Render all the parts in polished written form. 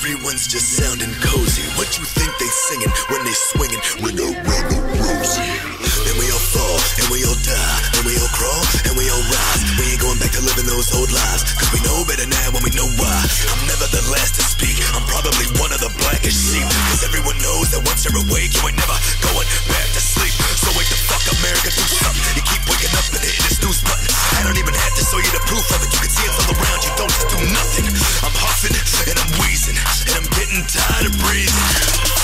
Everyone's just sounding cozy. What you think they singing when they swinging? Ring around the rosy. And we all fall, and we all die, and we all crawl, and we all rise. We ain't going back to living those old lives, cause we know better now when we know why. I'm never the last to speak, I'm probably one of the blackest sheep, cause everyone knows that once you're awake, you ain't never going back to sleep. So wake the fuck up, America, do something. You keep waking up and hitting the snooze button. I don't even have to show you the proof of it, you can see it's all around you, don't just do nothing. I'm huffing, and I'm wheezing, and I'm getting tired of breathing.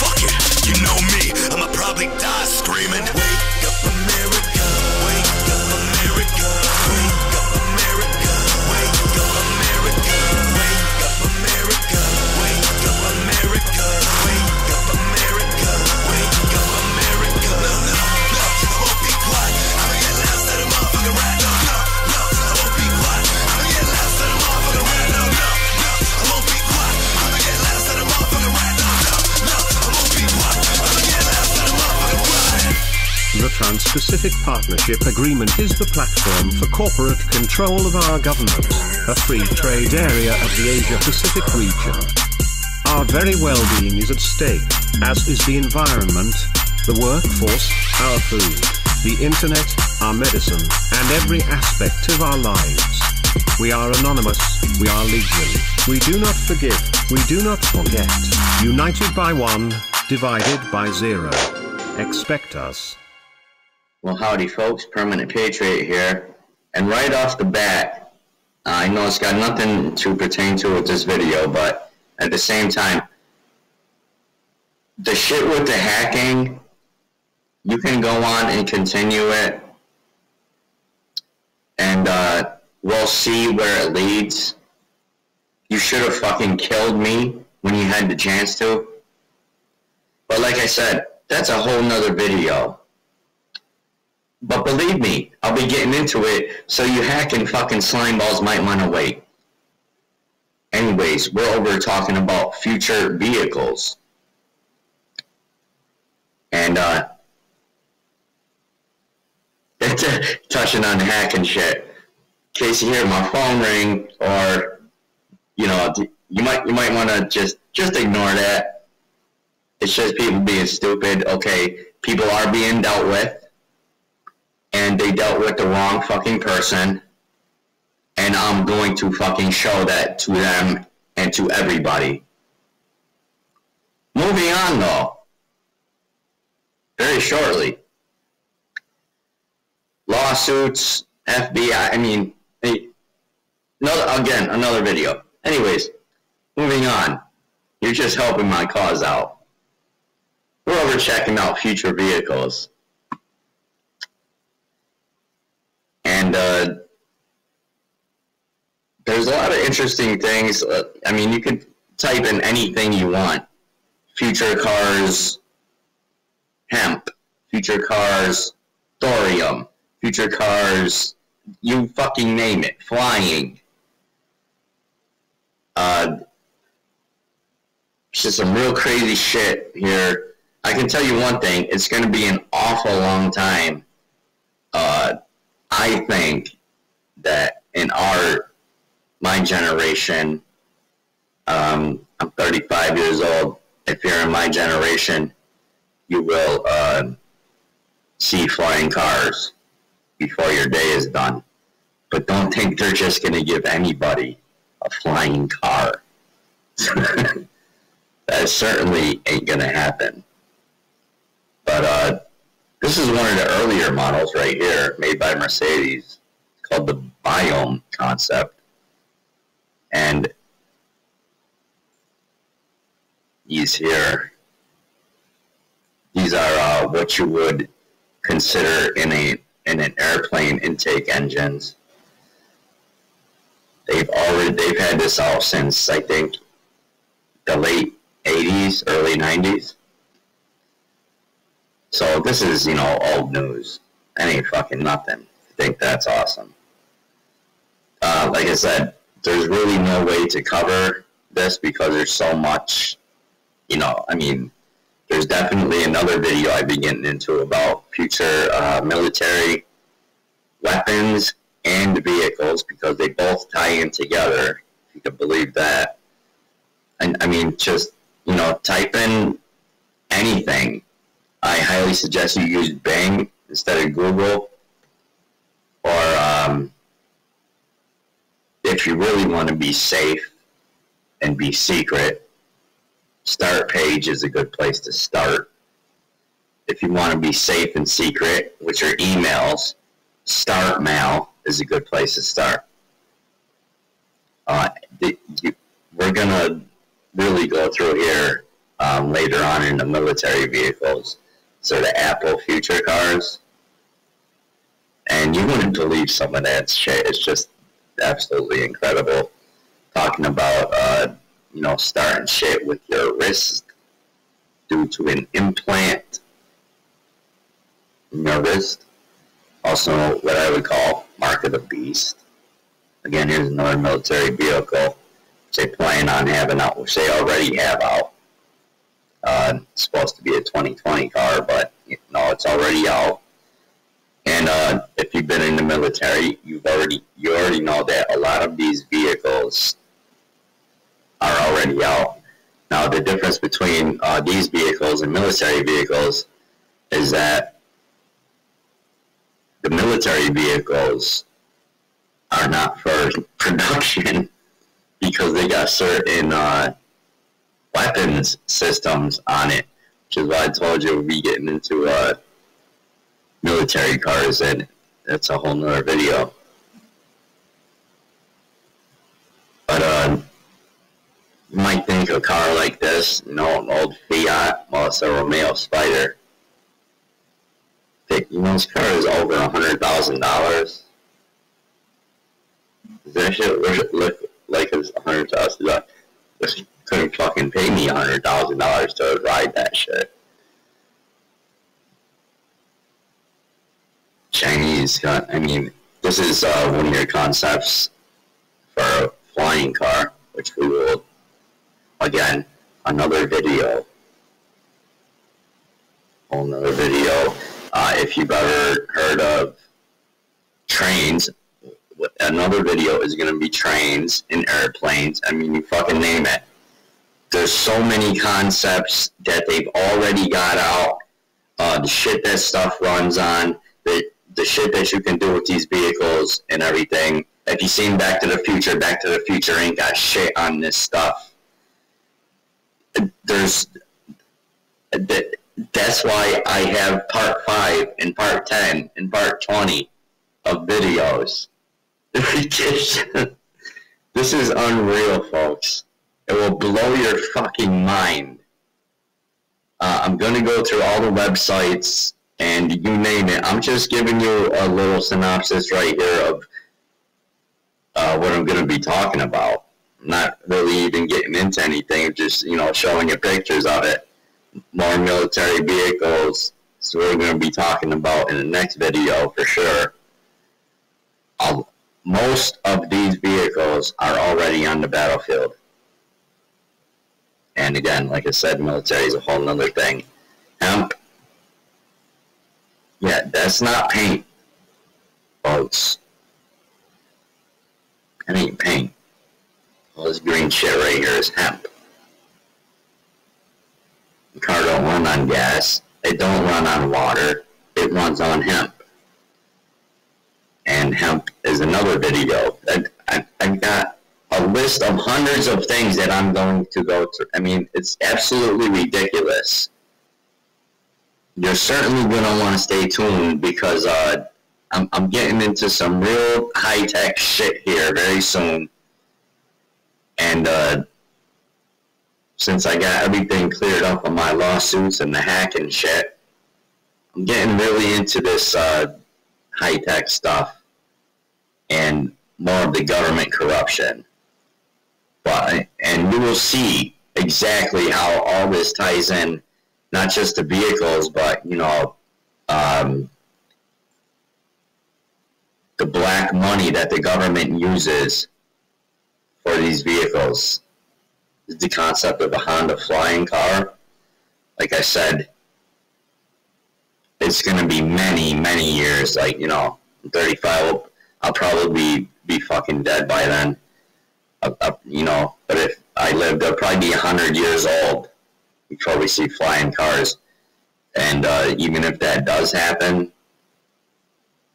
Fuck it, you know me, I'ma probably die screaming. Wake up America, wake up America, wake up America, wake up America, wake up America, wake up America, wake up America, wake up America. No, I won't be quiet, I'ma get loud, set a motherfucking right. No, I won't be quiet, I'ma get loud, set a motherfucking right. No, I won't be quiet, I'ma get loud, set a motherfucking right. No, I won't be quiet, I'ma get loud, set a motherfucking right. The Trans-Pacific Partnership Agreement is the platform for corporate control of our government, a free trade area of the Asia-Pacific region. Our very well-being is at stake, as is the environment, the workforce, our food, the internet, our medicine, and every aspect of our lives. We are anonymous, we are legion, we do not forgive, we do not forget, united by one, divided by zero. Expect us. Well, howdy folks, Permanent Patriot here, and right off the bat, I know it's got nothing to pertain to with this video, but at the same time, the shit with the hacking, you can go on and continue it, and we'll see where it leads. You should have fucking killed me when you had the chance to, but like I said, that's a whole nother video. But believe me, I'll be getting into it, so you hacking fucking slime balls might want to wait. Anyways, we're over talking about future vehicles. And, touching on hacking shit. In case you hear my phone ring, or, you know, you might want to just ignore that. It's just people being stupid. Okay, people are being dealt with. And they dealt with the wrong fucking person, and I'm going to fucking show that to them and to everybody. Moving on though, very shortly. Lawsuits, FBI, I mean, another video. Anyways, moving on. You're just helping my cause out. We're over checking out future vehicles. And there's a lot of interesting things. I mean, you could type in anything you want. Future cars, hemp. Future cars, thorium. Future cars, you fucking name it. Flying. It's just some real crazy shit here. I can tell you one thing. It's going to be an awful long time. I think that in my generation, I'm 35 years old. If you're in my generation, you will see flying cars before your day is done. But don't think they're just going to give anybody a flying car. That certainly ain't going to happen. But this is one of the earlier models right here, made by Mercedes. It's called the Biome concept. And these here, these are what you would consider in an airplane intake engines. They've had this out since, I think, the late 80s, early 90s. So this is, you know, old news. That ain't fucking nothing. I think that's awesome. Like I said, there's really no way to cover this because there's so much, you know, I mean, there's definitely another video I'd be getting into about future military weapons and vehicles because they both tie in together, if you can believe that. I mean, just, you know, type in anything. I highly suggest you use Bing instead of Google. Or if you really want to be safe and be secret, Start Page is a good place to start. If you want to be safe and secret with your emails, Start Mail is a good place to start. We're going to really go through here later on in the military vehicles. So the Apple Future cars. And you wouldn't believe some of that shit. It's just absolutely incredible. Talking about, you know, starting shit with your wrist due to an implant in your wrist. Also, what I would call Mark of the Beast. Again, here's another military vehicle which they plan on having out, which they already have out. It's supposed to be a 2020 car, but no, it's already out. And if you've been in the military, you already know that a lot of these vehicles are already out. Now, the difference between these vehicles and military vehicles is that the military vehicles are not for production because they got certain weapons systems on it, which is why I told you we'll be getting into military cars, and that's a whole nother video. But you might think a car like this, you know, an old Fiat, well, it's a Romeo Spider. You know, this car is over $100,000. That shit look like it's $100,000. This couldn't fucking pay me $100,000 to ride that shit. Chinese got, I mean, this is one of your concepts for a flying car, which we will, again, another video. Another video. If you've ever heard of trains, another video is going to be trains and airplanes. I mean, you fucking name it. There's so many concepts that they've already got out. The shit that stuff runs on, the shit that you can do with these vehicles and everything. If you've seen Back to the Future ain't got shit on this stuff. That's why I have part 5 and part 10 and part 20 of videos. This is unreal, folks. It will blow your fucking mind. I'm going to go through all the websites and you name it. I'm just giving you a little synopsis right here of what I'm going to be talking about. I'm not really even getting into anything, just, you know, showing you pictures of it. More military vehicles, so we're going to be talking about in the next video for sure. Most of these vehicles are already on the battlefield. And again, like I said, military is a whole nother thing. Hemp, yeah, that's not paint, folks. That ain't paint. All this green shit right here is hemp. The car don't run on gas. It don't run on water. It runs on hemp. And hemp is another video. I've got a list of hundreds of things that I'm going to go through. I mean, it's absolutely ridiculous. You're certainly going to want to stay tuned because I'm getting into some real high-tech shit here very soon. And since I got everything cleared up on my lawsuits and the hacking shit, I'm getting really into this high-tech stuff and more of the government corruption. And you will see exactly how all this ties in, not just the vehicles, but, you know, the black money that the government uses for these vehicles. The concept of a Honda flying car, like I said, it's going to be many, many years. Like, you know, I'm 35, I'll probably be fucking dead by then. You know, but I lived to probably be 100 years old before we see flying cars. And even if that does happen,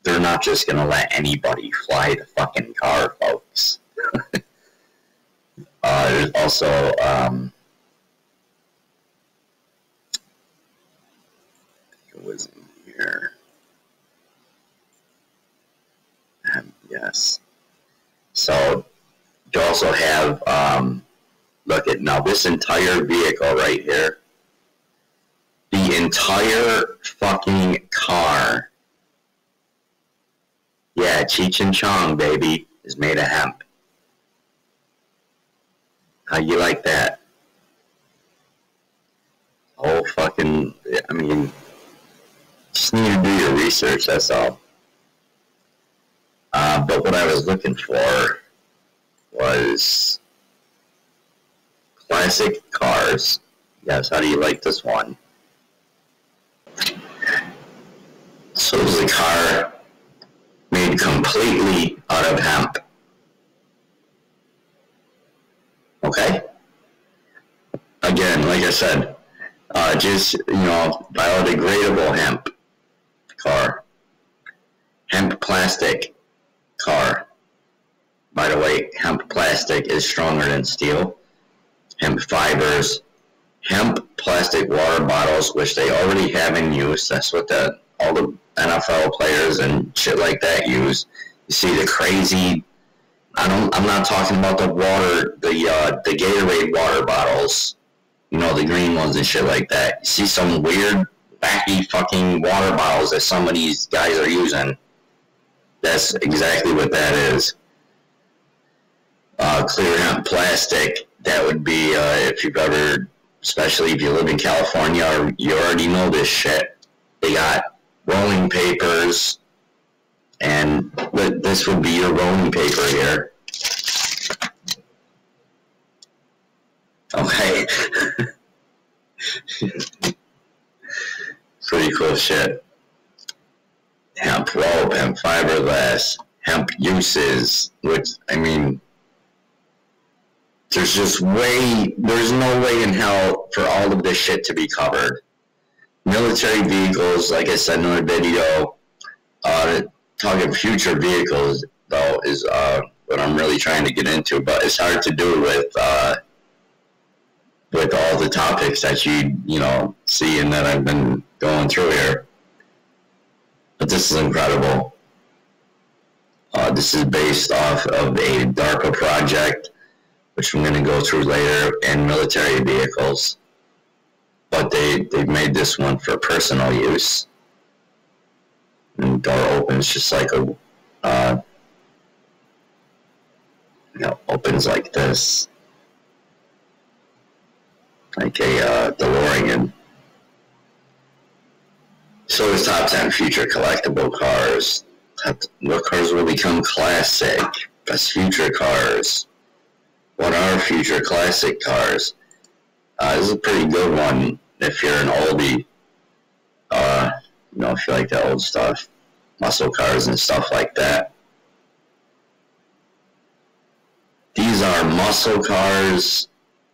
they're not just going to let anybody fly the fucking car, folks. There's also, it was in here. Yes. So, you also have, look at, now this entire vehicle right here, the entire fucking car, yeah, Cheech and Chong, baby, is made of hemp. How you like that? Whole fucking, I mean, just need to do your research, that's all. But what I was looking for was classic cars. Yes, how do you like this one? So this is a car made completely out of hemp. Okay? Again, like I said, just, you know, biodegradable hemp car. Hemp plastic car. By the way, hemp plastic is stronger than steel. Hemp fibers. Hemp plastic water bottles, which they already have in use. That's what all the NFL players and shit like that use. You see the crazy, I'm not talking about the water, the Gatorade water bottles, you know, the green ones and shit like that. You see some weird, wacky fucking water bottles that some of these guys are using. That's exactly what that is. Clear hemp plastic, that would be, if you've ever, especially if you live in California, or you already know this shit, they got rolling papers, and this would be your rolling paper here. Okay. Pretty cool shit. Hemp rope, hemp fiberglass, hemp uses, which, I mean, there's no way in hell for all of this shit to be covered. Military vehicles, like I said in another video, talking future vehicles, though, is what I'm really trying to get into, but it's hard to do with all the topics that you know, see and that I've been going through here. But this is incredible. This is based off of a DARPA project, which I'm going to go through later, in military vehicles. But they've made this one for personal use. And the door opens just like a, you know, opens like this. Like a DeLorean. So it's top 10 future collectible cars. What cars will become classic? Best future cars. What are future classic cars? This is a pretty good one if you're an oldie. You know, if you like that old stuff. Muscle cars and stuff like that. These are muscle cars,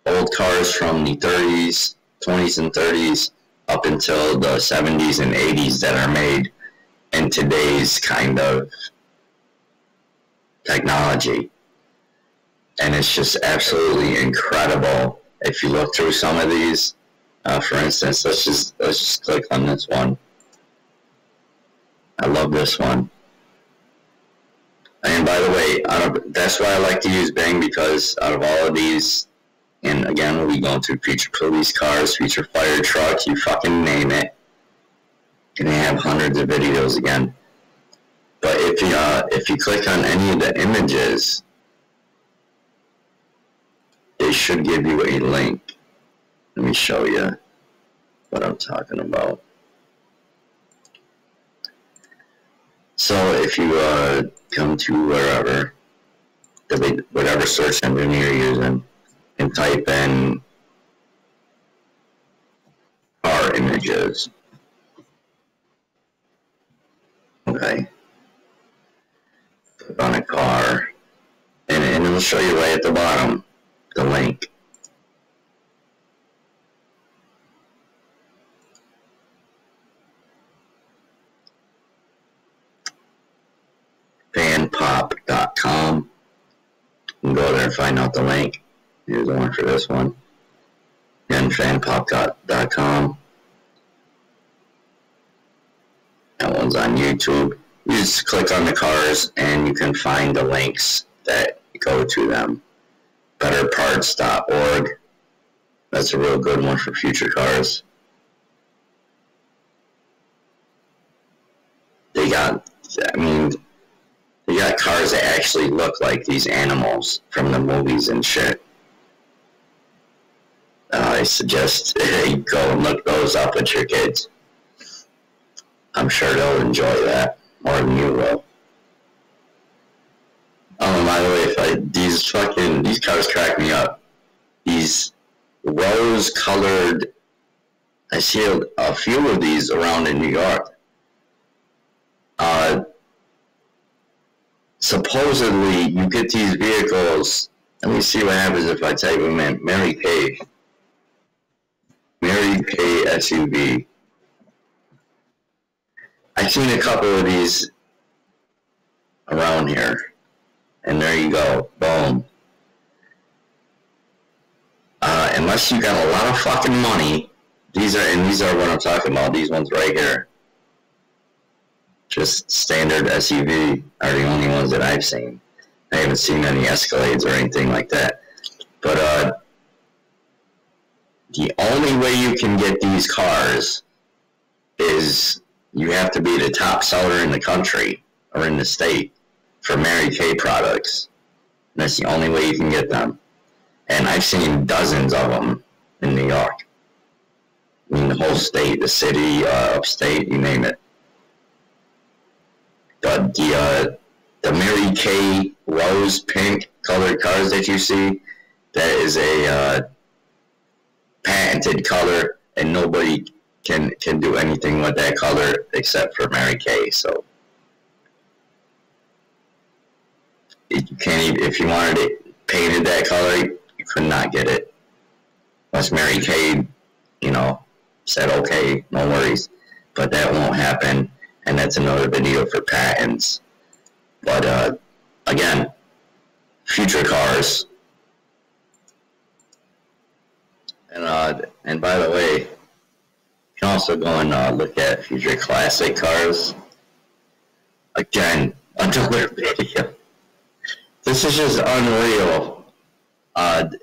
old cars from the 30s, 20s and 30s, up until the 70s and 80s that are made in today's kind of technology. And it's just absolutely incredible. If you look through some of these, for instance, let's just click on this one. I love this one. And by the way, that's why I like to use Bing, because out of all of these, and again, we'll be going through future police cars, future fire trucks, you fucking name it. And they have hundreds of videos again. But if you click on any of the images, they should give you a link. Let me show you what I'm talking about. So if you come to whatever search engine you're using, and type in car images. Okay. Click on a car, and it'll show you right at the bottom the link. find out the link. Here's the one for this one. Again, fanpop.com. That one's on YouTube. You just click on the cars and you can find the links that go to them. Betterparts.org. That's a real good one for future cars. They got cars that actually look like these animals from the movies and shit. I suggest you go and look those up with your kids. I'm sure they'll enjoy that more than you will. Oh, by the way, these cars crack me up. These rose-colored, I see a few of these around in New York. Supposedly, you get these vehicles. Let me see what happens if I type them in. Mary Kay SUV. I've seen a couple of these around here. And there you go. Boom. Unless you got a lot of fucking money, these are what I'm talking about. These ones right here. Just standard SUV are the only ones that I've seen. I haven't seen any Escalades or anything like that. But the only way you can get these cars is you have to be the top seller in the country or in the state for Mary Kay products. And that's the only way you can get them. And I've seen dozens of them in New York. I mean, the whole state, the city, upstate, you name it. The Mary Kay rose pink colored cars that you see, that is a patented color, and nobody can do anything with that color except for Mary Kay. So you can't even, if you wanted it painted that color, you could not get it. Unless Mary Kay, said, okay, no worries. But that won't happen, and that's another video for patents. But, again, future cars. And by the way, you can also go and look at future classic cars. Again, another video. This is just unreal.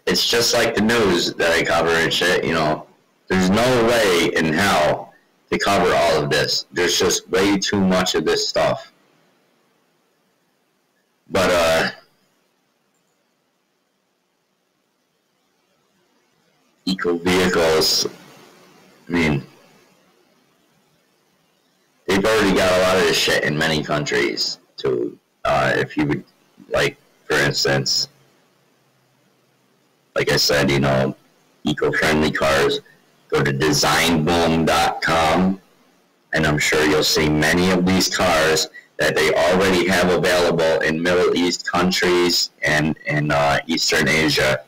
It's just like the news that I cover and shit, There's no way in hell to cover all of this. There's just way too much of this stuff. But, eco vehicles, I mean, they've already got a lot of this shit in many countries, too. If you would, like, for instance, like I said, eco-friendly cars, go to designboom.com, and I'm sure you'll see many of these cars that they already have available in Middle East countries and in Eastern Asia.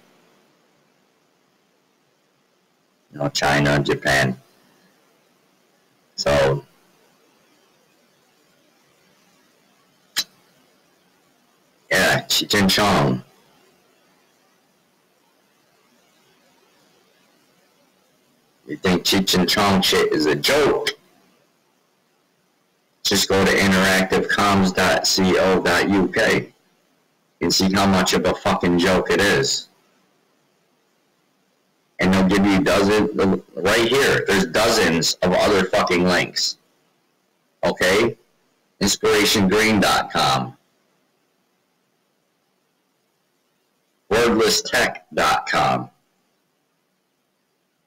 China, Japan. So, yeah, Cheech and Chong. You think Cheech and Chong shit is a joke? Just go to interactivecoms.co.uk and see how much of a fucking joke it is. And they'll give you dozens, right here, there's dozens of other fucking links. Okay? InspirationGreen.com. WordlessTech.com.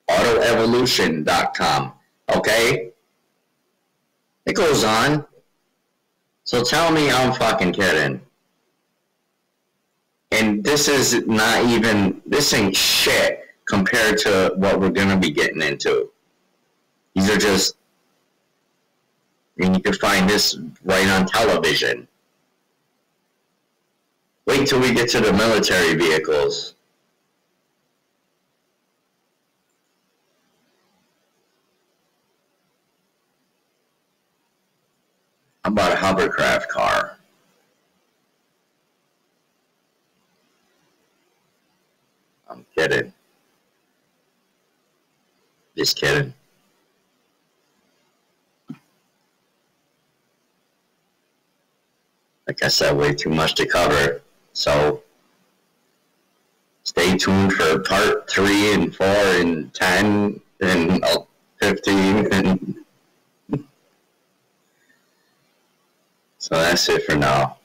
AutoEvolution.com. Okay? It goes on. So tell me I'm fucking kidding. And this is not even, this ain't shit compared to what we're going to be getting into. These are just, you can find this right on television. Wait till we get to the military vehicles. How about a hovercraft car? kidding. Just kidding. Like I said, way too much to cover. So stay tuned for part 3 and 4 and 10 and 15. And so that's it for now.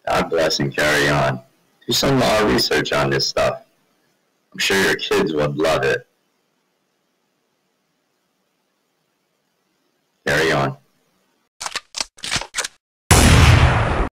God bless and carry on. Do some more research on this stuff. I'm sure your kids would love it. Carry on.